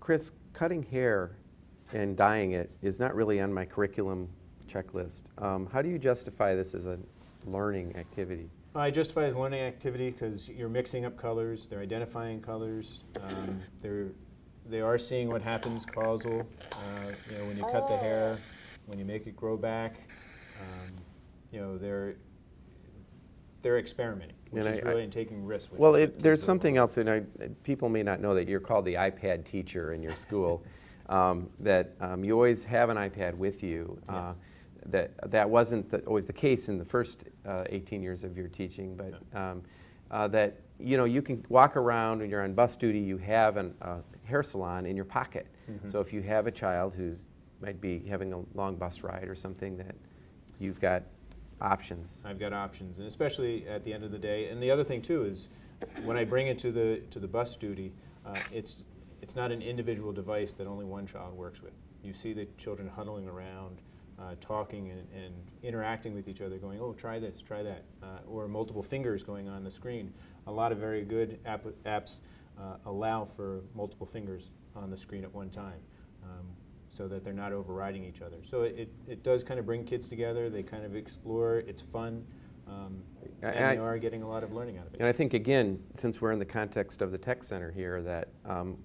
Chris, cutting hair and dyeing it is not really on my curriculum checklist. How do you justify this as a learning activity? I justify as learning activity because you're mixing up colors, they're identifying colors, they are seeing what happens causal, when you cut the hair, when you make it grow back, they're experimenting, which is really taking risks. Well, there's something else, people may not know that you're called the iPad teacher in your school, that you always have an iPad with you. Yes. That wasn't always the case in the first 18 years of your teaching, but that you can walk around when you're on bus duty. You have a hair salon in your pocket. Mm-hmm. So if you have a child who's might be having a long bus ride or something, that you've got options. I've got options, and especially at the end of the day. And the other thing too is when I bring it to the bus duty, it's not an individual device that only one child works with. You see the children huddling around, talking and interacting with each other, going, oh, try this, try that, or multiple fingers going on the screen. A lot of very good apps allow for multiple fingers on the screen at one time, so that they're not overriding each other. So it does kind of bring kids together. They kind of explore. It's fun, and they are getting a lot of learning out of it. And I think, again, since we're in the context of the tech center here, that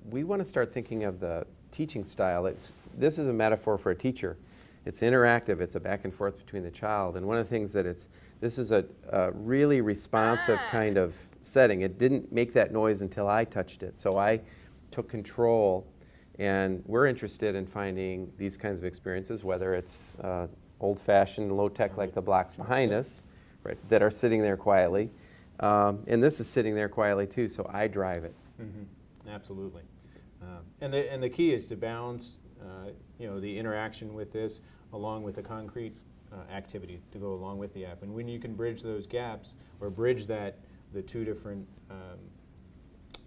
we want to start thinking of the teaching style. This is a metaphor for a teacher. It's interactive. It's a back and forth between the child. And one of the things that this is a really responsive kind of setting. It didn't make that noise until I touched it. So I took control, and we're interested in finding these kinds of experiences, whether it's old-fashioned, low-tech like the blocks behind us, right, that are sitting there quietly. And this is sitting there quietly too, so I drive it. Mm-hmm. Absolutely. And the key is to balance the interaction with this along with the concrete activity to go along with the app. And when you can bridge those gaps, or bridge the two different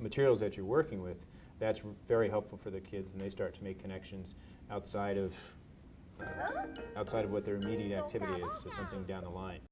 materials that you're working with, that's very helpful for the kids, and they start to make connections outside of what their immediate activity is to something down the line.